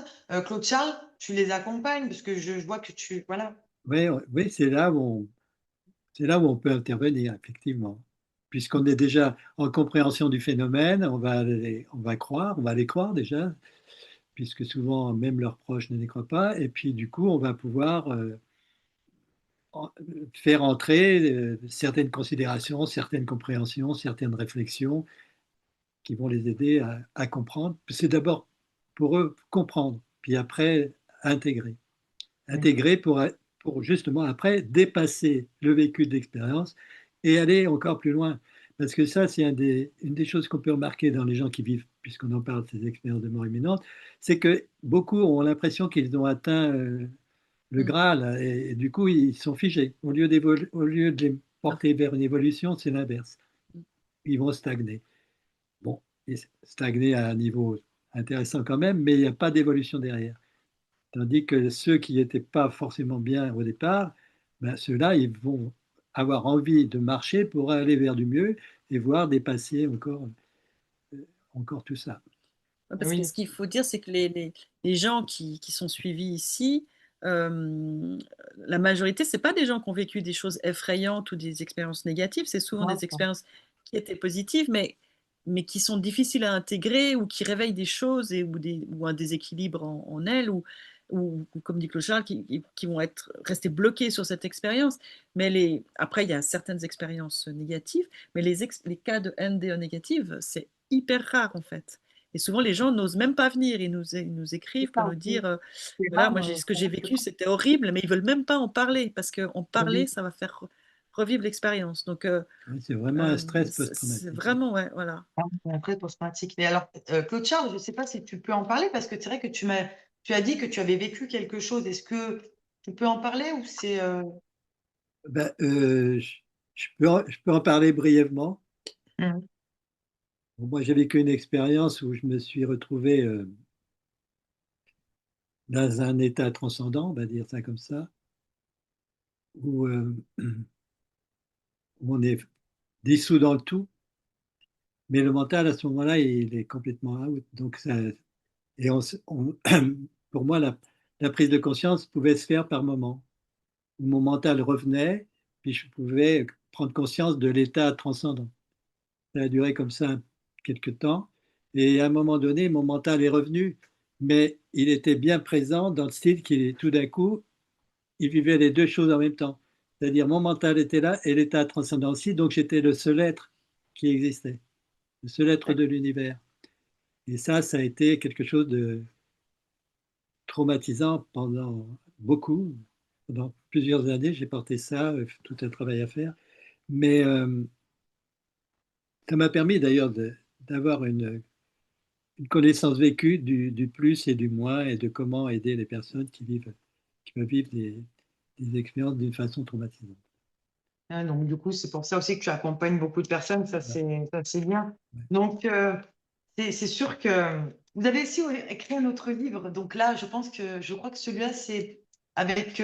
Claude Charles, tu les accompagnes parce que je vois que tu. Voilà. Oui, oui, c'est là où on peut intervenir, effectivement. Puisqu'on est déjà en compréhension du phénomène, on va les croire déjà, puisque souvent même leurs proches ne les croient pas, et puis du coup, on va pouvoir en- faire entrer certaines considérations, certaines compréhensions, certaines réflexions qui vont les aider à comprendre. C'est d'abord pour eux comprendre, puis après intégrer. Mm. Intégrer pour justement après dépasser le vécu d'expérience et aller encore plus loin. Parce que ça, c'est une des choses qu'on peut remarquer dans les gens qui vivent, puisqu'on en parle de ces expériences de mort imminente, c'est que beaucoup ont l'impression qu'ils ont atteint le mm, Graal et du coup, ils sont figés. Au lieu de les porter vers une évolution, c'est l'inverse. mm. Ils vont stagner. Bon, ils stagner à un niveau intéressant quand même, mais il n'y a pas d'évolution derrière. Tandis que ceux qui n'étaient pas forcément bien au départ, ben ceux-là, ils vont avoir envie de marcher pour aller vers du mieux et voir dépasser encore tout ça. Ouais, Ah parce que oui, ce qu'il faut dire, c'est que les gens qui sont suivis ici, la majorité, c'est pas des gens qui ont vécu des choses effrayantes ou des expériences négatives, c'est souvent ouais, des expériences qui étaient positives, mais qui sont difficiles à intégrer ou qui réveillent des choses ou un déséquilibre en elles, ou comme dit Claude Charles, qui vont rester bloqués sur cette expérience. Après, il y a certaines expériences négatives, mais les cas de NDE négative, c'est hyper rare en fait. Et souvent, les gens n'osent même pas venir. Ils nous c'est écrivent pour ça nous aussi. dire, C'est voilà, rare, moi, ce que j'ai vécu, c'était horrible, mais ils veulent même pas en parler parce qu'en parler, oui. ça va faire revivre l'expérience. Donc, C'est vraiment un stress c'est post-traumatique. vraiment, ouais, voilà. Ah, après, post-traumatique. Mais alors, Claude Charles, je ne sais pas si tu peux en parler parce que c'est vrai que tu as dit que tu avais vécu quelque chose. Est-ce que tu peux en parler ou c'est. Ben, je peux en parler brièvement. Mm. Bon, moi, j'ai vécu une expérience où je me suis retrouvé dans un état transcendant, on va dire ça comme ça, où, où on est dissous dans le tout, mais le mental, à ce moment-là, il est complètement out. Donc, et pour moi, la prise de conscience pouvait se faire par moment, où mon mental revenait, puis je pouvais prendre conscience de l'état transcendant. Ça a duré comme ça quelques temps. Et à un moment donné, mon mental est revenu, mais il était bien présent dans le style qu'il tout d'un coup, il vivait les deux choses en même temps. C'est-à-dire mon mental était là et l'état transcendant aussi, donc j'étais le seul être qui existait, le seul être de l'univers. Et ça a été quelque chose de traumatisant pendant beaucoup, pendant plusieurs années. J'ai porté ça, tout un travail à faire. Mais ça m'a permis d'ailleurs d'avoir une connaissance vécue du plus et du moins et de comment aider les personnes qui peuvent vivre des expériences d'une façon traumatisante. Ah, donc, du coup, c'est pour ça aussi que tu accompagnes beaucoup de personnes. Voilà. Ça, c'est bien. Ouais. Donc, c'est sûr que vous avez aussi écrit un autre livre. Donc là, je crois que celui-là, c'est avec.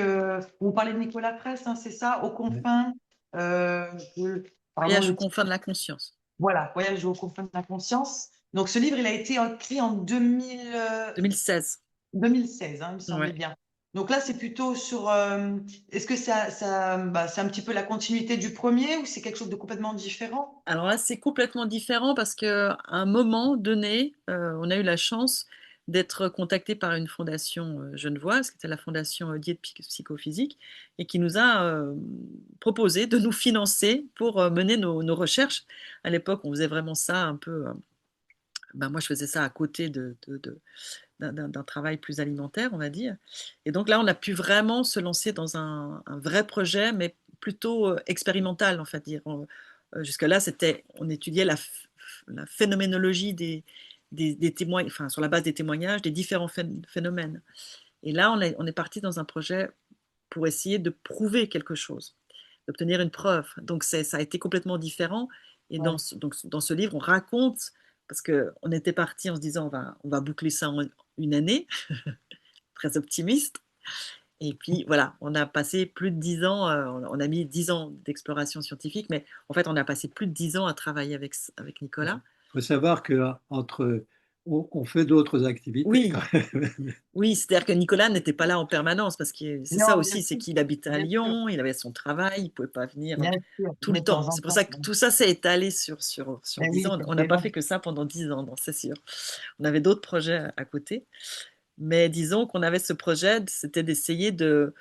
Vous parlez de Nicolas Fraisse, hein, c'est ça, aux Ouais. confins. euh, pardon, Voyage aux le titre. confins de la conscience. Voilà, Voyage aux confins de la conscience. Donc, ce livre, il a été écrit en 2016. 2016, hein, il me semblait Ouais. bien. Donc là, c'est plutôt sur. Est-ce que c'est un petit peu la continuité du premier ou c'est quelque chose de complètement différent? Alors là, c'est complètement différent parce qu'à un moment donné, on a eu la chance d'être contacté par une fondation genevoise, qui était la fondation Diète Psychophysique, et qui nous a proposé de nous financer pour mener nos recherches. À l'époque, on faisait vraiment ça un peu. Ben moi, je faisais ça à côté d'un travail plus alimentaire, on va dire. Et donc là, on a pu vraiment se lancer dans un vrai projet, mais plutôt expérimental, en fait. Jusque-là, on étudiait la phénoménologie enfin, sur la base des témoignages, des différents phénomènes. Et là, on est parti dans un projet pour essayer de prouver quelque chose, d'obtenir une preuve. Donc ça a été complètement différent. Et Ouais. donc, dans ce livre, on raconte, parce qu'on était parti en se disant on va boucler ça en une année, très optimiste. Et puis voilà, on a passé plus de 10 ans, on a mis 10 ans d'exploration scientifique, mais en fait, on a passé plus de 10 ans à travailler avec Nicolas. Il faut savoir que entre, on fait d'autres activités quand Oui, même. oui, c'est-à-dire que Nicolas n'était pas là en permanence, parce que c'est ça Non, bien aussi, c'est sûr, qu'il habitait à bien sûr, Lyon, il avait son travail, il ne pouvait pas venir bien sûr, tout le mais de temps temps. en C'est pour temps. ça que tout ça s'est étalé sur Mais 10 oui, ans. On n'a pas forcément. fait que ça pendant 10 ans, non, c'est sûr. On avait d'autres projets à côté. Mais disons qu'on avait ce projet, c'était d'essayer de...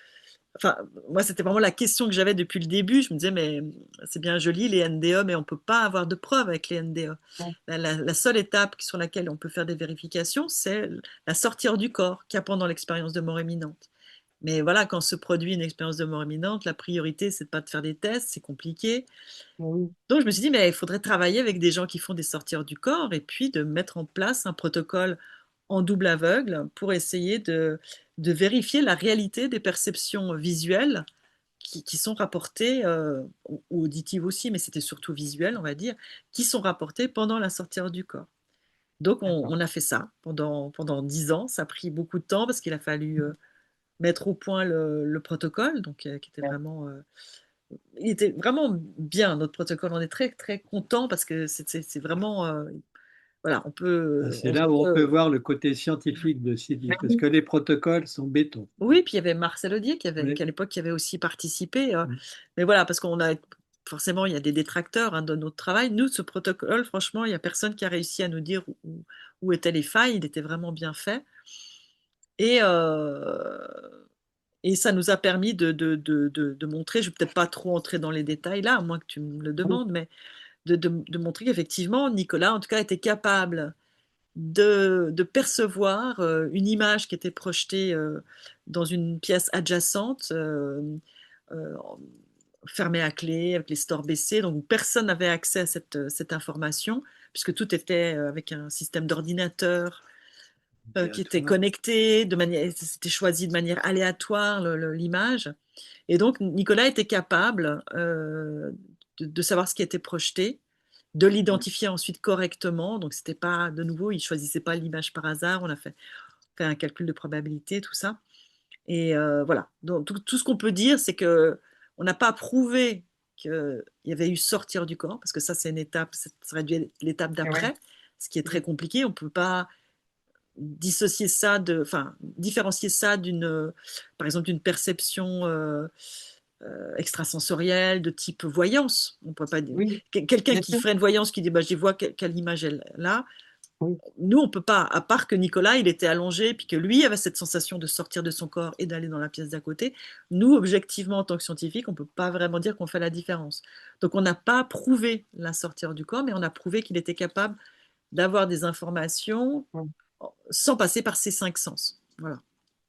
Enfin, moi, c'était vraiment la question que j'avais depuis le début. Je me disais, mais c'est bien joli les NDE, mais on ne peut pas avoir de preuves avec les NDE. Ouais. La seule étape sur laquelle on peut faire des vérifications, c'est la sortir du corps qu'il y a pendant l'expérience de mort imminente. Mais voilà, quand se produit une expérience de mort imminente, la priorité, c'est pas de faire des tests, c'est compliqué. Mais oui, Donc je me suis dit, mais il faudrait travailler avec des gens qui font des sorties hors du corps et puis de mettre en place un protocole en double aveugle pour essayer de vérifier la réalité des perceptions visuelles qui sont rapportées, ou auditives aussi, mais c'était surtout visuel, on va dire, qui sont rapportées pendant la sortie hors du corps. Donc d'accord. on a fait ça pendant 10 ans. Ça a pris beaucoup de temps parce qu'il a fallu mettre au point le protocole, donc qui était Ouais. vraiment il était vraiment bien, notre protocole. On est très très content parce que c'est vraiment voilà, C'est là où on peut peut voir le côté scientifique de Sylvie, Mais parce que oui, les protocoles sont béton. oui, puis il y avait Marcel Audier Oui. qui à l'époque qui avait aussi participé, mais voilà, parce qu'on a forcément il y a des détracteurs, hein, de notre travail. Nous, ce protocole, franchement, il y a personne qui a réussi à nous dire où étaient les failles. Il était vraiment bien fait et et ça nous a permis de montrer, je ne vais peut-être pas trop entrer dans les détails là, à moins que tu me le oui, demandes, mais de montrer qu'effectivement, Nicolas, en tout cas, était capable de percevoir une image qui était projetée dans une pièce adjacente, euh, fermée à clé, avec les stores baissés, donc où personne n'avait accès à cette information, puisque tout était avec un système d'ordinateur qui était Aléatoire. connecté, c'était choisi de manière aléatoire l'image. Et donc Nicolas était capable de savoir ce qui était projeté, de l'identifier ensuite correctement. Donc c'était pas de nouveau, il choisissait pas l'image par hasard. On a fait un calcul de probabilité, tout ça. Et voilà. Donc tout ce qu'on peut dire, c'est que on n'a pas prouvé qu'il y avait eu sortir du corps, parce que ça c'est une étape, ça serait dû être l'étape mais ouais, d'après, ce qui est très oui, compliqué. On peut pas dissocier ça enfin, différencier ça par exemple, d'une perception extrasensorielle de type voyance. On peut pas dire oui, quelqu'un bien qui sûr, ferait une voyance qui dit bah, je vois quelle image elle là. oui, Nous, on peut pas, à part que Nicolas, il était allongé, puis que lui avait cette sensation de sortir de son corps et d'aller dans la pièce d'à côté. Nous, objectivement, en tant que scientifique, on peut pas vraiment dire qu'on fait la différence. Donc, on n'a pas prouvé la sortie du corps, mais on a prouvé qu'il était capable d'avoir des informations oui. sans passer par ses 5 sens. Voilà,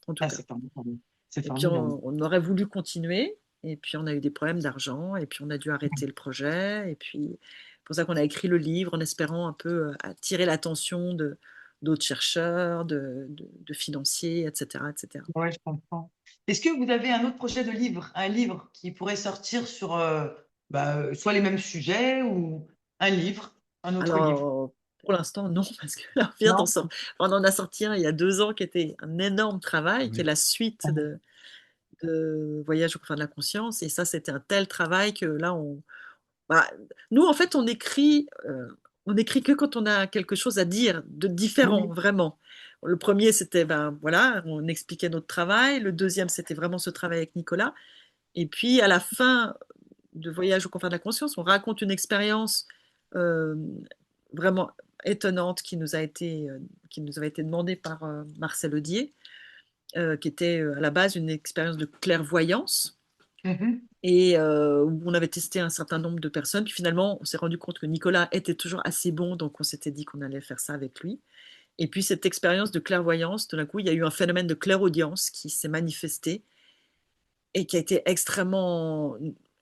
en tout Ah, cas. c'est formidable. C'est Et puis formidable. on aurait voulu continuer, et puis on a eu des problèmes d'argent, et puis on a dû arrêter le projet, et puis c'est pour ça qu'on a écrit le livre en espérant un peu attirer l'attention d'autres chercheurs, de financiers, etc., etc. Ouais, je comprends. Est-ce que vous avez un autre projet de livre, un livre qui pourrait sortir sur soit les mêmes sujets ou un livre, un autre livre? Alors, pour l'instant, non, parce que là, Non? on en a sorti un il y a 2 ans qui était un énorme travail, qui est Oui. la suite de Voyage au confins de la conscience, et ça, c'était un tel travail que là, bah, nous, en fait, on écrit que quand on a quelque chose à dire de différent, Oui, vraiment. Le premier, c'était, ben voilà, on expliquait notre travail. Le deuxième, c'était vraiment ce travail avec Nicolas. Et puis, à la fin de Voyage au confins de la conscience, on raconte une expérience euh, vraiment étonnante qui nous avait été demandée par Marcel Audier, qui était à la base une expérience de clairvoyance mhm, et où on avait testé un certain nombre de personnes. Puis finalement, on s'est rendu compte que Nicolas était toujours assez bon, donc on s'était dit qu'on allait faire ça avec lui. Et puis cette expérience de clairvoyance, tout d'un coup, il y a eu un phénomène de clairaudience qui s'est manifesté et qui a été extrêmement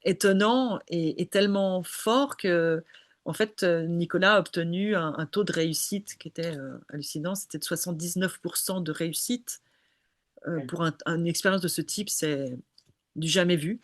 étonnant et tellement fort que en fait, Nicolas a obtenu un taux de réussite qui était hallucinant. C'était de 79% de réussite. Pour une expérience de ce type, c'est du jamais vu.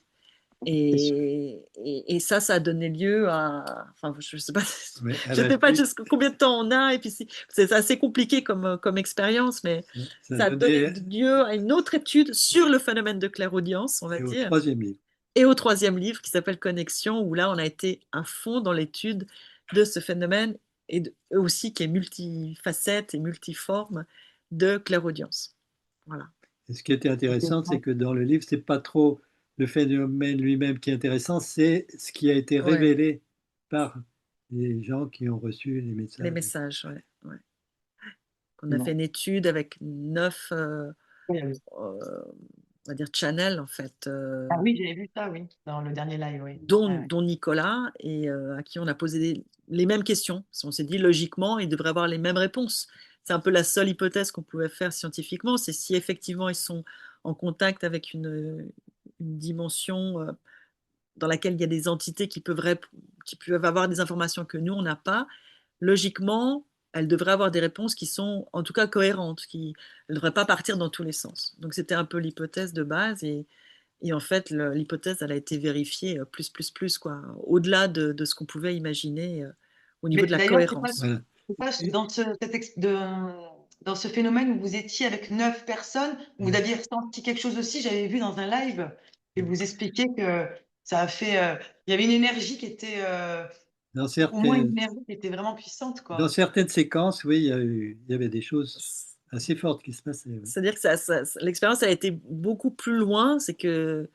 Et ça a donné lieu à. Enfin, je ne sais pas, Oui, à je la sais pas suite, combien de temps on a. Et puis, c'est assez compliqué comme expérience, mais ça a ça a donné donné lieu à une autre étude sur le phénomène de clairaudience, on va au dire, troisième livre. et au troisième livre qui s'appelle Connexion, où là, on a été à fond dans l'étude de ce phénomène et aussi qui est multifacette et multiforme de clairaudience. Voilà. Et ce qui était intéressant, c'est que dans le livre, c'est pas trop le phénomène lui-même qui est intéressant, c'est ce qui a été Ouais, révélé par les gens qui ont reçu les les messages. messages, ouais, ouais. On a fait Non. une étude avec 9, on va dire, channels, en fait, Ah oui, j'avais vu ça, oui, dans le dernier live, oui. dont, Ah ouais. dont Nicolas, et à qui on a posé les mêmes questions. On s'est dit, logiquement, ils devraient avoir les mêmes réponses. C'est un peu la seule hypothèse qu'on pouvait faire scientifiquement, c'est si effectivement ils sont en contact avec une dimension dans laquelle il y a des entités qui peuvent avoir des informations que nous, on n'a pas, logiquement, elles devraient avoir des réponses qui sont en tout cas cohérentes, elles ne devraient pas partir dans tous les sens. Donc c'était un peu l'hypothèse de base, et en fait, l'hypothèse, elle a été vérifiée plus, quoi, au-delà de ce qu'on pouvait imaginer au niveau Mais de la d'ailleurs, cohérence. Voilà. c'est pas Et- dans ce phénomène où vous étiez avec 9 personnes, où vous et- aviez ressenti quelque chose aussi, j'avais vu dans un live, et vous expliquiez que ça a fait, il y avait une énergie qui était, Dans au moins une certaines, énergie qui était vraiment puissante, dans quoi. certaines séquences, oui, il y avait des choses assez fortes qui se passaient. Oui. C'est-à-dire que l'expérience a été beaucoup plus loin, c'est que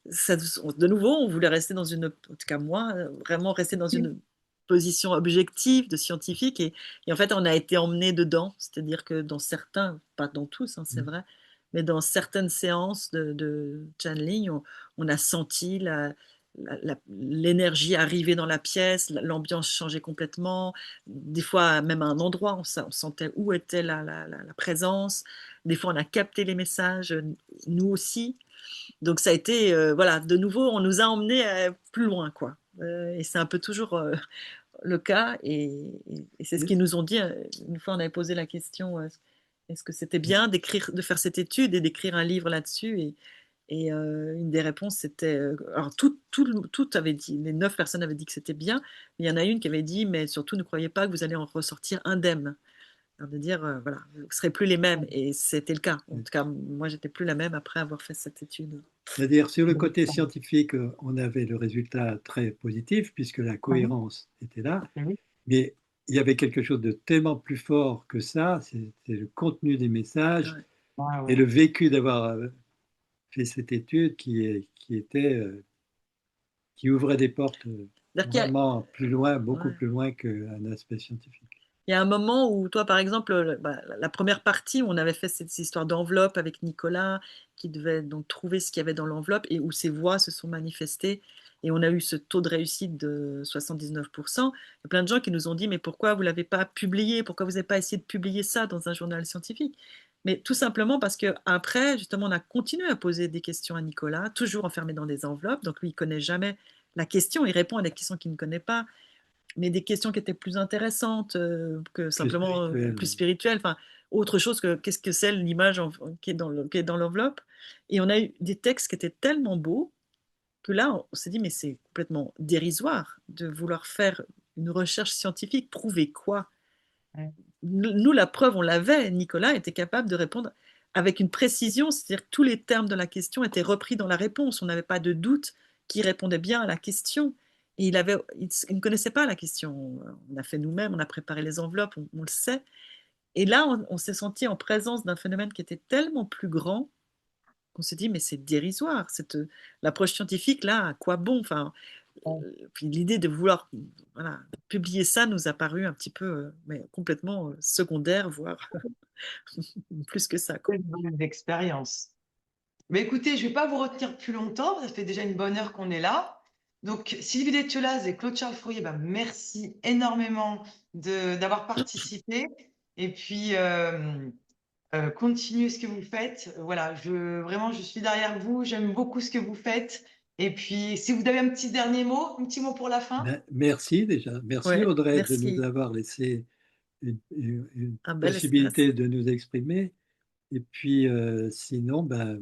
de nouveau, on voulait rester dans en tout cas moi, vraiment rester dans une position objective de scientifique, et en fait, on a été emmené dedans. C'est-à-dire que dans certains, pas dans tous, hein, c'est Mm. vrai, mais dans certaines séances de channeling, on a senti l'énergie arriver dans la pièce, l'ambiance changer complètement. Des fois, même à un endroit, on sentait où était la présence. Des fois, on a capté les messages, nous aussi. Donc ça a été, voilà, de nouveau, on nous a emmenés plus loin, quoi. Et c'est un peu toujours le cas, et c'est ce qu'ils nous ont dit. Une fois, on avait posé la question, est-ce que c'était bien de faire cette étude et d'écrire un livre là-dessus, et une des réponses, c'était, alors tout avait dit, les 9 personnes avaient dit que c'était bien, mais il y en a une qui avait dit, mais surtout ne croyez pas que vous allez en ressortir indemne. Alors, de dire, voilà, vous ne serez plus les mêmes, et c'était le cas. En tout cas, moi, j'étais plus la même après avoir fait cette étude. C'est-à-dire, sur le côté scientifique, on avait le résultat très positif puisque la Mhm. cohérence était là, Oui. mais il y avait quelque chose de tellement plus fort que ça, c'est le contenu des messages Ouais. Ah et ouais. le vécu d'avoir fait cette étude qui était, qui ouvrait des portes C'est-à-dire qu'il y a, vraiment plus loin, beaucoup ouais. plus loin qu'un aspect scientifique. Il y a un moment où, toi, par exemple, la première partie où on avait fait cette histoire d'enveloppe avec Nicolas, qui devait donc trouver ce qu'il y avait dans l'enveloppe, et où ses voix se sont manifestées, et on a eu ce taux de réussite de 79%. Il y a plein de gens qui nous ont dit, mais pourquoi vous ne l'avez pas publié? Pourquoi vous n'avez pas essayé de publier ça dans un journal scientifique? Mais tout simplement parce que après, justement, on a continué à poser des questions à Nicolas, toujours enfermé dans des enveloppes. Donc lui, il connaît jamais la question, il répond à des questions qu'il ne connaît pas, mais des questions qui étaient plus intéressantes que Plus simplement plus spirituel. spirituelles, enfin autre chose que qu'est-ce que c'est l'image qui est dans l'enveloppe. Et on a eu des textes qui étaient tellement beaux que là, on s'est dit, mais c'est complètement dérisoire de vouloir faire une recherche scientifique, prouver quoi? Ouais. Nous, la preuve, on l'avait. Nicolas était capable de répondre avec une précision, c'est-à-dire que tous les termes de la question étaient repris dans la réponse. On n'avait pas de doute qui répondait bien à la question. Et il ne connaissait pas la question. On a fait nous-mêmes, on a préparé les enveloppes, on le sait. Et là, on s'est senti en présence d'un phénomène qui était tellement plus grand qu'on s'est dit, mais c'est dérisoire. L'approche scientifique, là, à quoi bon? Enfin, puis l'idée de vouloir, voilà, publier ça nous a paru un petit peu, mais complètement secondaire, voire plus que ça, quoi. Quelle bonne expérience. Mais écoutez, je ne vais pas vous retenir plus longtemps. Ça fait déjà une bonne heure qu'on est là. Donc, Sylvie Détiolaz et Claude-Charles Fourier, bah, merci énormément d'avoir participé. Et puis, continuez ce que vous faites. Voilà, vraiment, je suis derrière vous. J'aime beaucoup ce que vous faites. Et puis, si vous avez un petit dernier mot, un petit mot pour la fin? Ben, merci déjà. Merci Ouais, Audrey de nous merci. avoir laissé une Un bel espace. possibilité de nous exprimer. Et puis, sinon, ben,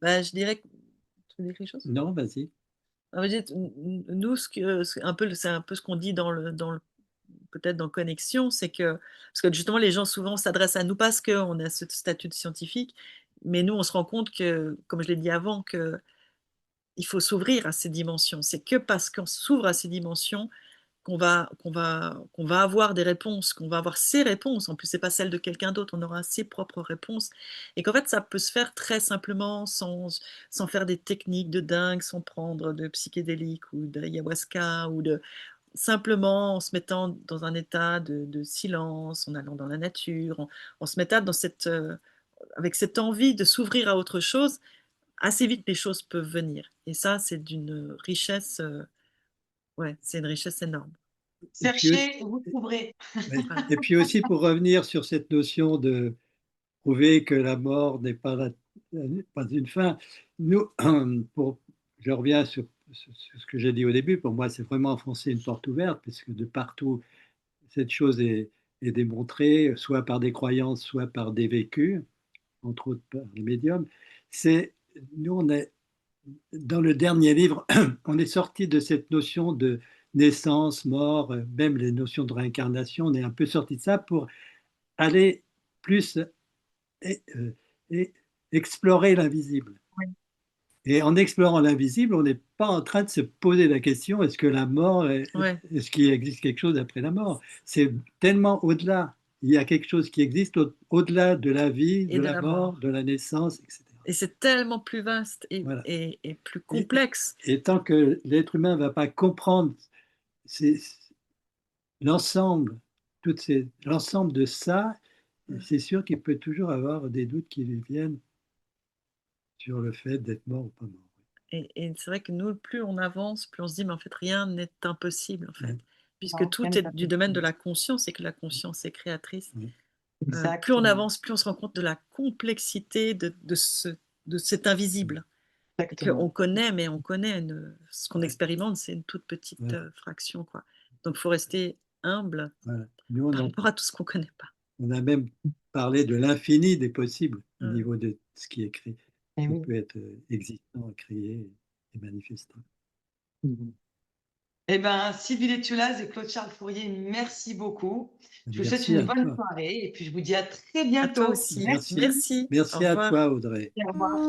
Bah, je dirais que tu veux dire quelque chose? non, vas-y. Ah, vas-y, nous, c'est un peu ce qu'on dit dans le peut-être dans Connexion, c'est que parce que justement les gens souvent s'adressent à nous parce qu'on a ce statut de scientifique, mais nous on se rend compte que, comme je l'ai dit avant, que il faut s'ouvrir à ces dimensions. C'est que parce qu'on s'ouvre à ces dimensions qu'on va avoir des réponses, qu'on va avoir ses réponses. En plus, c'est pas celle de quelqu'un d'autre, on aura ses propres réponses. Et qu'en fait, ça peut se faire très simplement, sans faire des techniques de dingue, sans prendre de psychédéliques ou d'ayahuasca, simplement en se mettant dans un état de silence, en allant dans la nature, en se mettant avec cette envie de s'ouvrir à autre chose. Assez vite, les choses peuvent venir. Et ça, c'est d'une richesse, ouais, c'est une richesse énorme. Et puis aussi, Cherchez, vous trouverez. oui. Voilà. Et puis aussi pour revenir sur cette notion de prouver que la mort n'est pas, pas une fin, nous, pour, je reviens sur ce que j'ai dit au début, pour moi c'est vraiment enfoncer une porte ouverte, puisque de partout, cette chose est démontrée, soit par des croyances, soit par des vécus, entre autres par les médiums. Nous, on est, dans le dernier livre, on est sorti de cette notion de naissance, mort, même les notions de réincarnation, on est un peu sorti de ça pour aller plus et, et explorer l'invisible. Ouais. Et en explorant l'invisible, on n'est pas en train de se poser la question est-ce que la mort, Ouais. est-ce qu'il existe quelque chose après la mort? C'est tellement au-delà. Il y a quelque chose qui existe au-delà de la vie, Et de de la la mort, mort. de la naissance, etc. Et c'est tellement plus vaste Voilà. et plus Et, complexe. et tant que l'être humain ne va pas comprendre c'est- l'ensemble, l'ensemble de ça, c'est sûr qu'il peut toujours avoir des doutes qui lui viennent sur le fait d'être mort ou pas mort. Et c'est vrai que nous, plus on avance, plus on se dit, mais en fait, rien n'est impossible, en fait. Ouais, Puisque Non, rien tout n'est est du domaine de impossible. la conscience et que la conscience est créatrice. ouais. Plus on Exactement. avance, plus on se rend compte de la complexité de cet invisible. Et qu'on Exactement. connaît, mais on connaît ce qu'on Ouais, expérimente, c'est une toute petite ouais, fraction, quoi. Donc, il faut rester humble voilà. Nous, par rapport à tout ce qu'on ne connaît pas. on a même parlé de l'infini des possibles au Ouais. niveau de ce qui est créé, Eh qui oui. peut être existant, créé et manifestant. Mhm. Eh bien, Sylvie Létulaz et Claude-Charles Fourier, merci beaucoup. Je vous souhaite Merci une à bonne toi. soirée et puis je vous dis à très À toi bientôt. aussi. Merci. Merci. Merci. Au Merci à revoir. toi, Audrey. Au revoir.